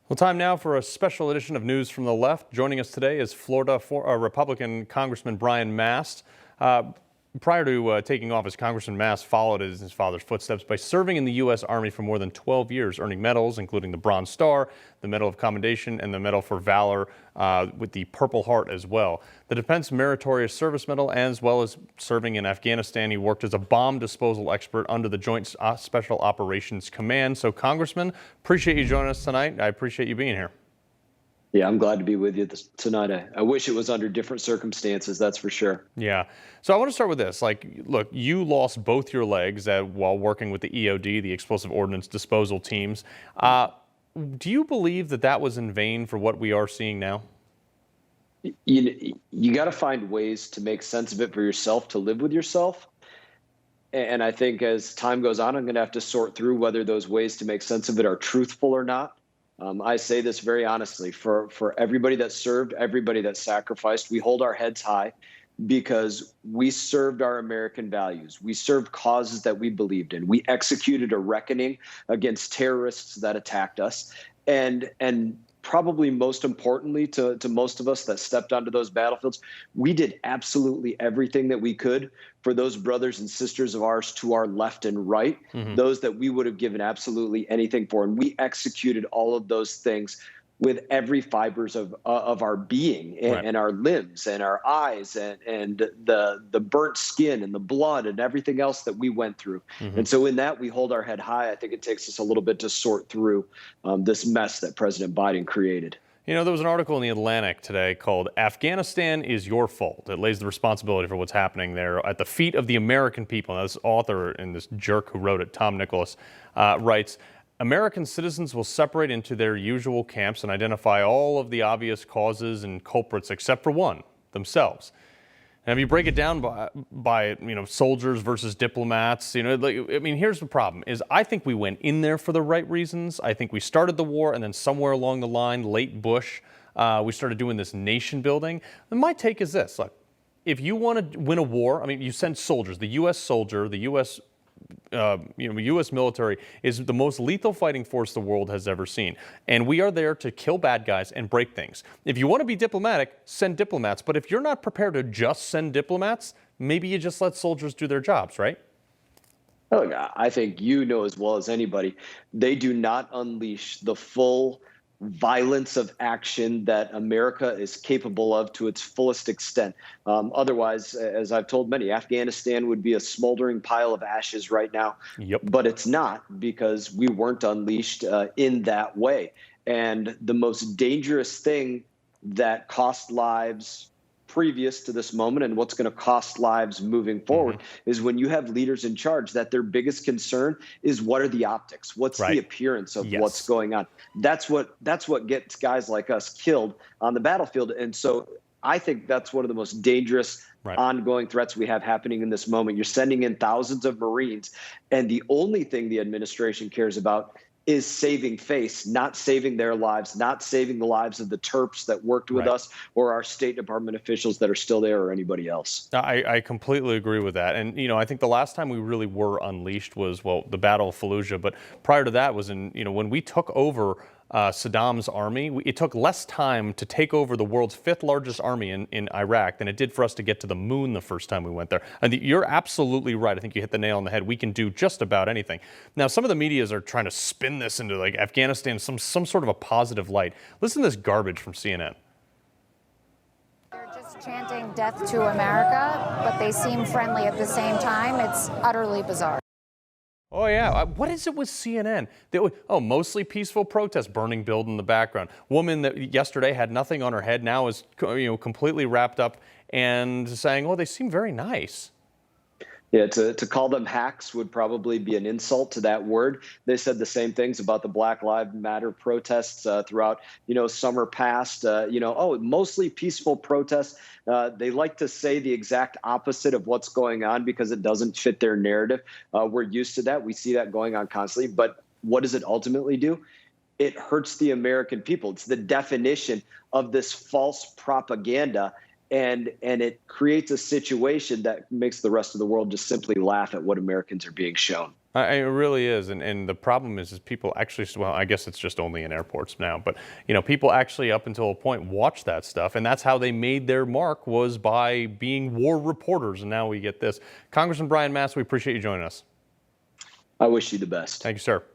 Well, time now for a special edition of News from the Left. Joining us today is Florida Republican Congressman Brian Mast. Prior to taking office, Congressman Mast followed in his father's footsteps by serving in the U.S. Army for more than 12 years, earning medals, including the Bronze Star, the Medal of Commendation, and the Medal for Valor with the Purple Heart as well. The Defense Meritorious Service Medal, as well as serving in Afghanistan. He worked as a bomb disposal expert under the Joint Special Operations Command. So, Congressman, appreciate you joining us tonight. I appreciate you being here. Yeah, I'm glad to be with you tonight. I wish it was under different circumstances, that's for sure. Yeah. So I want to start with this. Look, you lost both your legs while working with the EOD, the Explosive Ordnance Disposal Teams. Do you believe that was in vain for what we are seeing now? You got to find ways to make sense of it for yourself, to live with yourself. And I think as time goes on, I'm going to have to sort through whether those ways to make sense of it are truthful or not. I say this very honestly, for everybody that served, everybody that sacrificed, we hold our heads high because we served our American values. We served causes that we believed in. We executed a reckoning against terrorists that attacked us. And probably most importantly to most of us that stepped onto those battlefields, we did absolutely everything that we could for those brothers and sisters of ours to our left and right, those that we would have given absolutely anything for. And we executed all of those things with every fibers of our being and our limbs and our eyes and the burnt skin and the blood and everything else that we went through. And so in that, we hold our head high. I think it takes us a little bit to sort through this mess that President Biden created. You know, there was an article in The Atlantic today called "Afghanistan is Your Fault." It lays the responsibility for what's happening there at the feet of the American people. Now, this author and this jerk who wrote it, Tom Nicholas, writes, American citizens will separate into their usual camps and identify all of the obvious causes and culprits except for one, themselves. And if you break it down by soldiers versus diplomats, here's the problem is I think we went in there for the right reasons. I think we started the war and then somewhere along the line, late Bush, we started doing this nation building. And my take is this, look, if you want to win a war, you send soldiers, the U.S. soldier, the U.S. U.S. military is the most lethal fighting force the world has ever seen. And we are there to kill bad guys and break things. If you want to be diplomatic, send diplomats. But if you're not prepared to just send diplomats, maybe you just let soldiers do their jobs, right? Look, I think you know as well as anybody, they do not unleash the full violence of action that America is capable of to its fullest extent. Otherwise, as I've told many, Afghanistan would be a smoldering pile of ashes right now. Yep. But it's not, because we weren't unleashed in that way. And the most dangerous thing that cost lives previous to this moment and what's going to cost lives moving forward is when you have leaders in charge that their biggest concern is what are the optics, what's the appearance of what's going on. That's what gets guys like us killed on the battlefield. And so I think that's one of the most dangerous ongoing threats we have happening in this moment. You're sending in thousands of Marines, and the only thing the administration cares about is saving face, not saving their lives, not saving the lives of the Terps that worked with us or our State Department officials that are still there or anybody else. I completely agree with that. And, I think the last time we really were unleashed was, the Battle of Fallujah. But prior to that was when we took over Saddam's army, it took less time to take over the world's fifth largest army in Iraq than it did for us to get to the moon the first time we went there. And you're absolutely right. I think you hit the nail on the head. We can do just about anything. Now, some of the medias are trying to spin this into Afghanistan, some sort of a positive light. Listen to this garbage from CNN. They're just chanting death to America, but they seem friendly at the same time. It's utterly bizarre. Oh, yeah. What is it with CNN? Mostly peaceful protest, burning building in the background. Woman that yesterday had nothing on her head now is completely wrapped up and saying, they seem very nice. Yeah, to call them hacks would probably be an insult to that word. They said the same things about the Black Lives Matter protests throughout, summer past. Mostly peaceful protests. They like to say the exact opposite of what's going on because it doesn't fit their narrative. We're used to that. We see that going on constantly. But what does it ultimately do? It hurts the American people. It's the definition of this false propaganda. And it creates a situation that makes the rest of the world just simply laugh at what Americans are being shown. It really is, and the problem is people actually, well, I guess it's just only in airports now, but people actually up until a point watch that stuff, and that's how they made their mark, was by being war reporters, and now we get this. Congressman Brian Mast, we appreciate you joining us. I wish you the best. Thank you, sir.